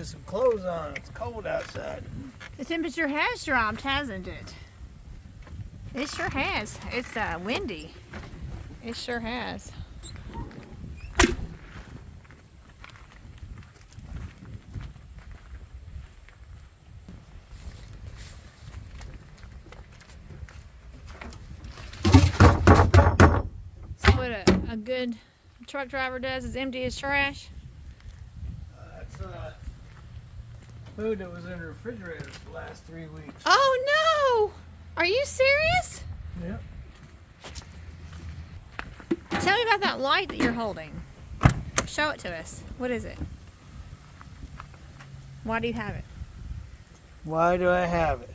get some clothes on. It's cold outside. The temperature has dropped, hasn't it? It sure has. It's windy. It sure has. So what a good truck driver does is empty his trash. That's food that was in the refrigerator for the last 3 weeks. Oh no! Are you serious? Yep. Tell me about that light that you're holding. Show it to us. What is it? Why do you have it? Why do I have it?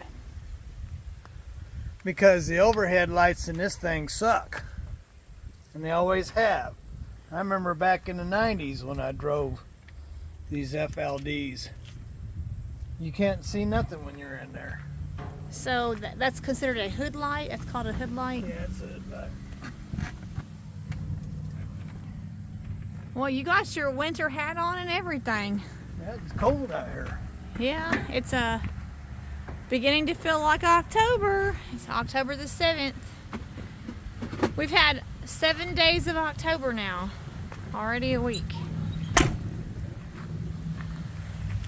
Because the overhead lights in this thing suck. And they always have. I remember back in the 90s when I drove these FLDs. You can't see nothing when you're in there. So that's considered a hood light? That's called a hood light? Yeah, it's a hood light. Well, you got your winter hat on and everything. Yeah, it's cold out here. Yeah, it's beginning to feel like October. It's October the 7th. We've had 7 days of October now. Already a week.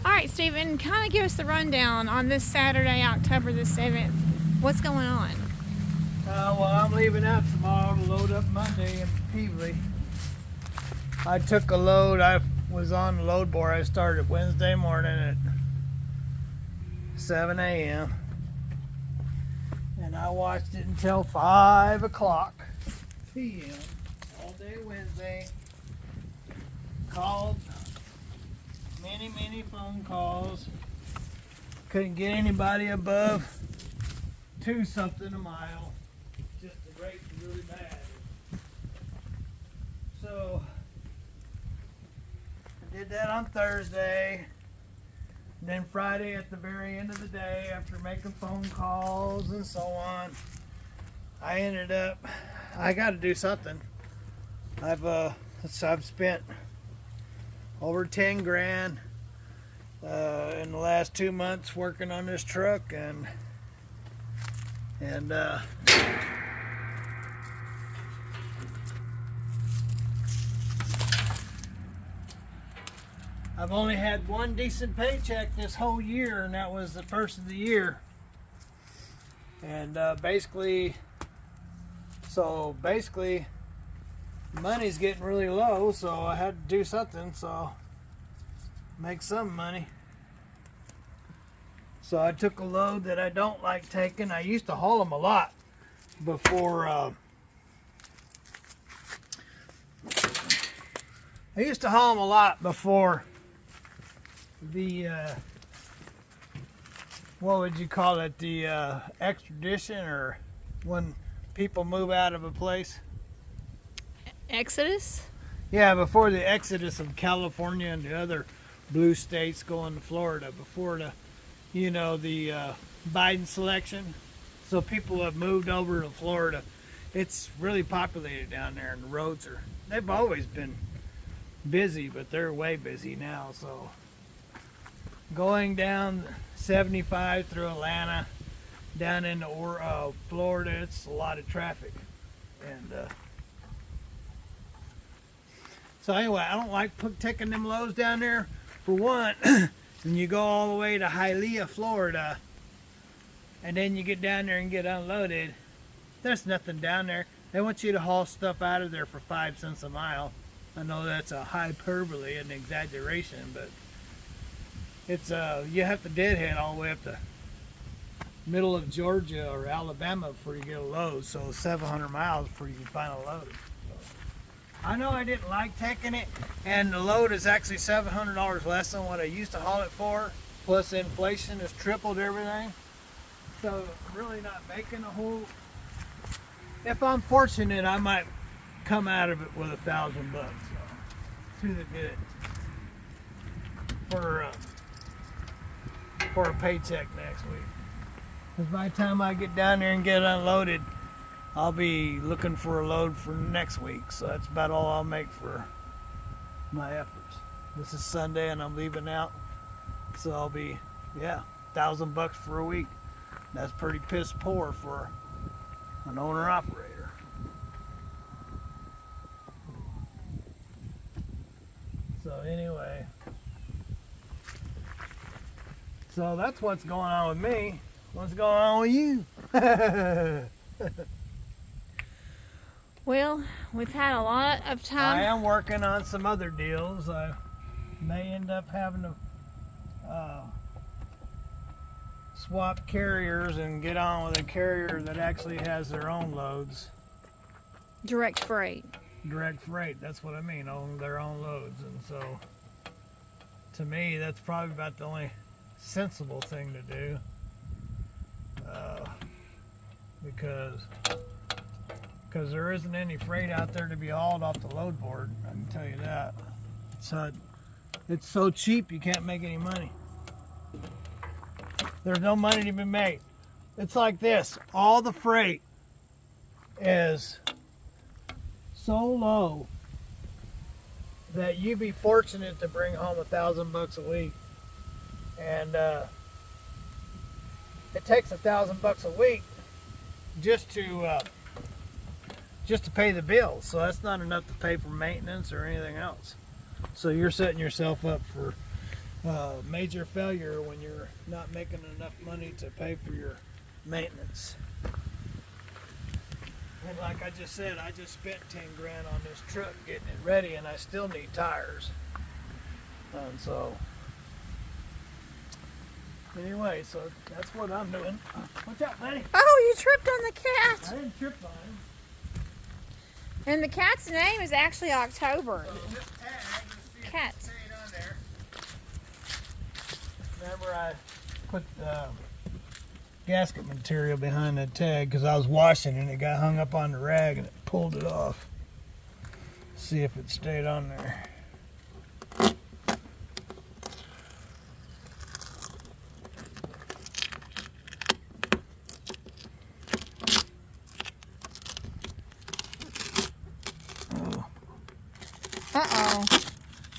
All right, Stephen, kind of give us the rundown on this Saturday, October the 7th. What's going on? Well, I'm leaving out tomorrow to load up Monday in Peevely. I took a load. I was on the load board. I started Wednesday morning at 7 a.m. and I watched it until 5 o'clock p.m. all day Wednesday. Called many phone calls. Couldn't get anybody above 2 something a mile. Just the rate was really bad. So I did that on Thursday. And then Friday at the very end of the day, after making phone calls and so on, I ended up, I got to do something. I've spent over 10 grand in the last 2 months working on this truck, and I've only had one decent paycheck this whole year, and that was the first of the year. And basically, money's getting really low, so I had to do something, so make some money. So I took a load that I don't like taking. I used to haul them a lot before the what would you call it, the extradition, or when people move out of a place. Exodus? Yeah, before the exodus of California and the other blue states going to Florida, before the Biden selection. So people have moved over to Florida. It's really populated down there, and the roads they've always been busy, but they're way busy now. So going down 75 through Atlanta, down into Florida, it's a lot of traffic. And so anyway, I don't like taking them loads down there. For one, when you go all the way to Hialeah, Florida, and then you get down there and get unloaded, there's nothing down there. They want you to haul stuff out of there for 5 cents a mile. I know that's a hyperbole, an exaggeration, but it's you have to deadhead all the way up to middle of Georgia or Alabama before you get a load. So 700 miles before you can find a load. So I know I didn't like taking it, and the load is actually $700 less than what I used to haul it for. Plus inflation has tripled everything. So really not making a whole. If I'm fortunate, I might come out of it with $1,000 to the good for a paycheck next week. Because by the time I get down there and get unloaded, I'll be looking for a load for next week. So that's about all I'll make for my efforts. This is Sunday, and I'm leaving out So I'll be, yeah, $1,000 for a week. That's pretty piss poor for an owner operator. So anyway, so that's what's going on with me. What's going on with you? Well, we've had a lot of time. I am working on some other deals. I may end up having to swap carriers and get on with a carrier that actually has their own loads. Direct freight. Direct freight, that's what I mean, own their own loads. And so, to me, that's probably about the only sensible thing to do. Because there isn't any freight out there to be hauled off the load board, I can tell you that. So it's so cheap you can't make any money. There's no money to be made. It's like this, all the freight is so low that you'd be fortunate to bring home $1,000 a week. And it takes $1,000 a week just to pay the bills. So that's not enough to pay for maintenance or anything else. So you're setting yourself up for major failure when you're not making enough money to pay for your maintenance. And like I just said, I just spent 10 grand on this truck getting it ready, and I still need tires. And so anyway, so that's what I'm doing. Watch out, buddy. Oh, you tripped on the cat. I didn't trip on him. And the cat's name is actually October. So this tag, let's see if Cat. it stayed on there. Remember I put gasket material behind that tag because I was washing and it got hung up on the rag and it pulled it off. See if it stayed on there. Uh-oh.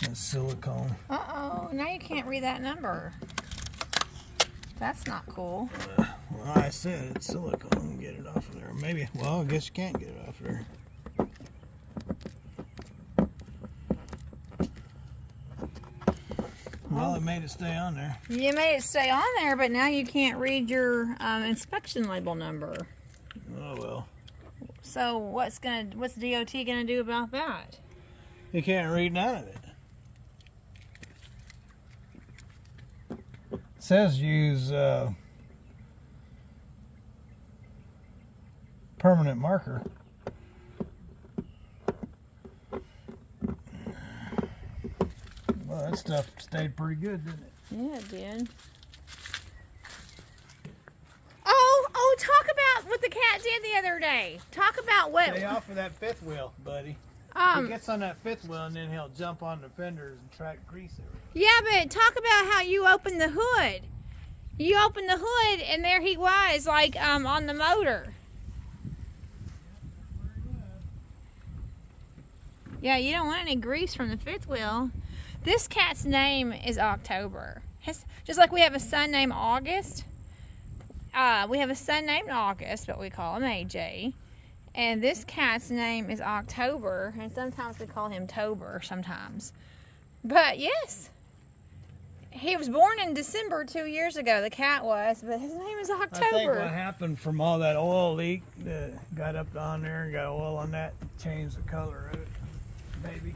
That's silicone. Uh-oh. Now you can't read that number. That's not cool. Well, I said it's silicone. Get it off of there. Maybe. Well, I guess you can't get it off there. Well, it made it stay on there. You made it stay on there, but now you can't read your inspection label number. Oh well. So what's DOT gonna do about that? You can't read none of it. It says use permanent marker. Well, that stuff stayed pretty good, didn't it? Yeah, it did. Oh, talk about what the cat did the other day. Talk about what... Stay off of that fifth wheel, buddy. He gets on that fifth wheel and then he'll jump on the fenders and track grease everywhere. Yeah, but talk about how you opened the hood. You opened the hood and there he was, like, on the motor. Yeah, you don't want any grease from the fifth wheel. This cat's name is October. Just like we have a son named August. We have a son named August, but we call him AJ. And this cat's name is October, and sometimes we call him Tober sometimes. But yes, he was born in December 2 years ago, the cat was, but his name is October. I think what happened from all that oil leak that got up on there and got oil on that changed the color of it, maybe.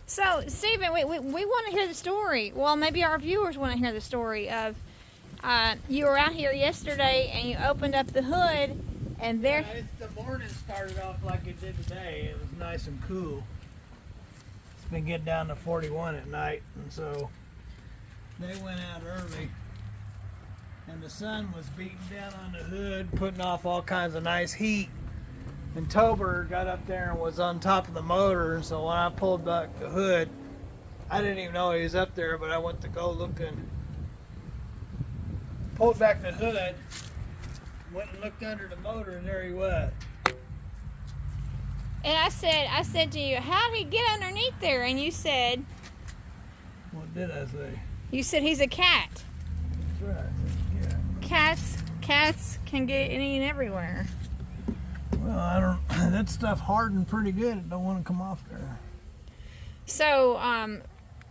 So, Stephen, we want to hear the story. Well, maybe our viewers want to hear the story of you were out here yesterday and you opened up the hood and there... Yeah, the morning started off like it did today. It was nice and cool. It's been getting down to 41 at night, and so they went out early. And the sun was beating down on the hood, putting off all kinds of nice heat. And Tober got up there and was on top of the motor, and so when I pulled back the hood, I didn't even know he was up there, but I went to go look and pulled back the hood, went and looked under the motor, and there he was. And I said to you, how did he get underneath there? And you said, What did I say? You said he's a cat. That's right. Yeah. Cats can get any and everywhere. Well, I don't. That stuff hardened pretty good. It don't want to come off there. So,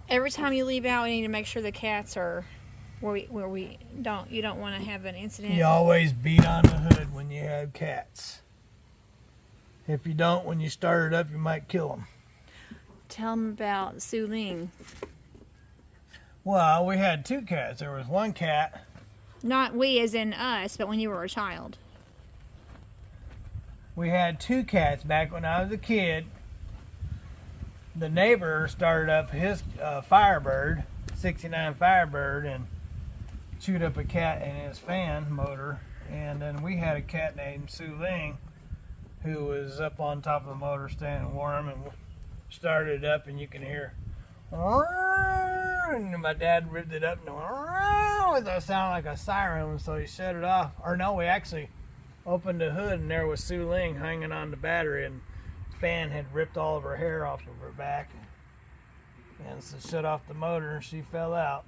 every time you leave out, we need to make sure the cats are where we don't. You don't want to have an incident. You always beat on the hood when you have cats. If you don't, when you start it up, you might kill them. Tell them about Su Ling. Well, we had 2 cats. There was one cat. Not we as in us, but when you were a child. We had 2 cats back when I was a kid. The neighbor started up his Firebird, 69 Firebird, and chewed up a cat in his fan motor. And then we had a cat named Su Ling who was up on top of the motor staying warm, and started it up, and you can hear, and my dad ripped it up, and it sounded like a siren, so he shut it off. Or no, we actually opened the hood, and there was Su Ling hanging on the battery, and the fan had ripped all of her hair off of her back, and so shut off the motor, and she fell out.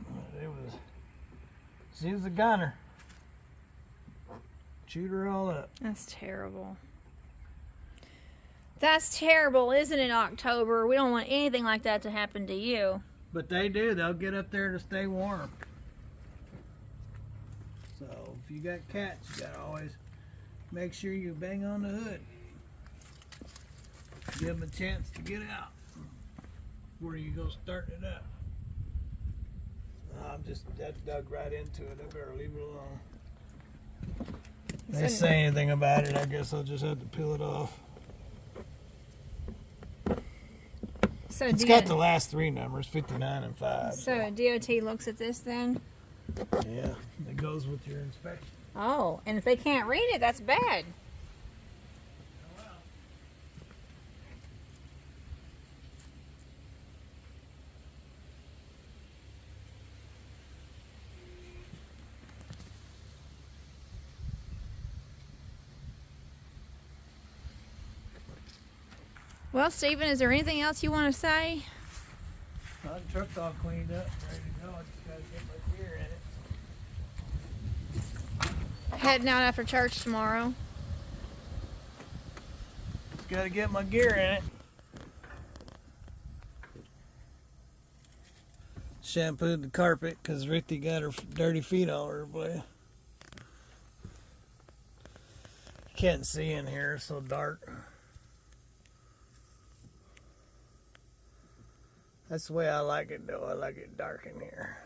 She was a gunner. Chewed her all up. That's terrible. That's terrible, isn't it, October? We don't want anything like that to happen to you. But they do. They'll get up there to stay warm. So if you got cats, you gotta always make sure you bang on the hood. Give them a chance to get out before you go starting it up. That dug right into it. I better leave it alone. If they say anything about it, I guess I'll just have to peel it off. So it's got the last 3 numbers, 59 and 5. So DOT looks at this then? Yeah, it goes with your inspection. Oh, and if they can't read it, that's bad. Well, Stephen, is there anything else you want to say? Well, the truck's all cleaned up, ready to go. I just got to get my gear in it. Heading out after church tomorrow. Just got to get my gear in it. Shampooed the carpet because Ricky got her dirty feet all over the place. Can't see in here, it's so dark. That's the way I like it, though. I like it dark in here.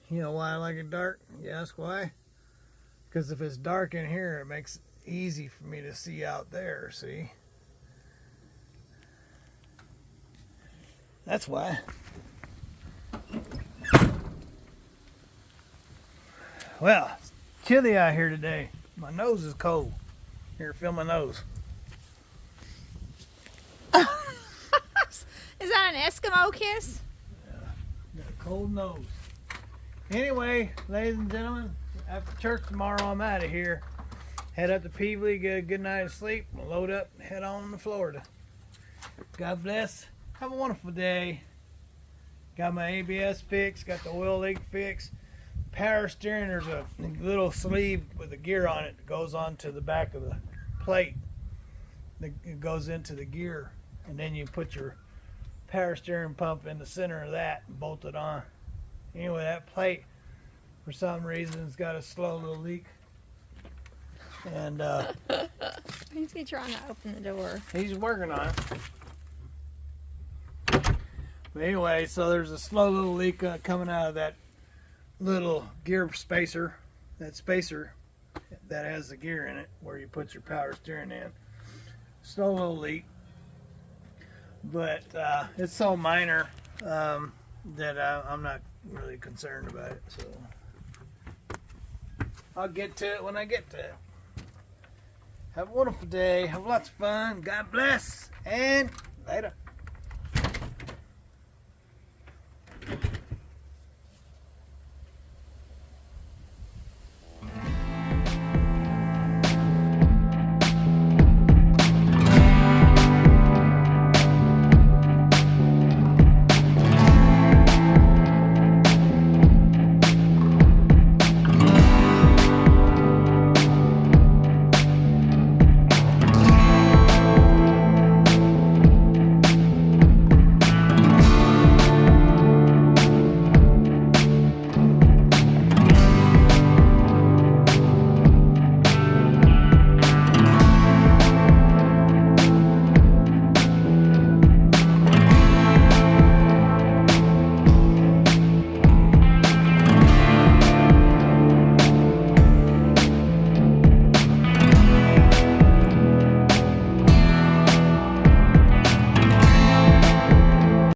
You know why I like it dark? You ask why? Because if it's dark in here, it makes it easy for me to see out there, see? That's why. Well, it's chilly out here today. My nose is cold. Here, feel my nose. Is that an Eskimo kiss? Yeah, got a cold nose. Anyway, ladies and gentlemen, after church tomorrow, I'm out of here. Head up to Peevely, get a good night of sleep, load up, and head on to Florida. God bless. Have a wonderful day. Got my ABS fixed, got the oil leak fixed. Power steering, there's a little sleeve with a gear on it that goes onto the back of the plate. It goes into the gear, and then you put your power steering pump in the center of that and bolt it on. Anyway, that plate, for some reason, has got a slow little leak. And He's trying to open the door. he's working on it. But anyway, so there's a slow little leak coming out of that little gear spacer, that spacer that has the gear in it where you put your power steering in. Slow little leak, but it's so minor that I'm not really concerned about it. So I'll get to it when I get to it. Have a wonderful day. Have lots of fun. God bless, and later.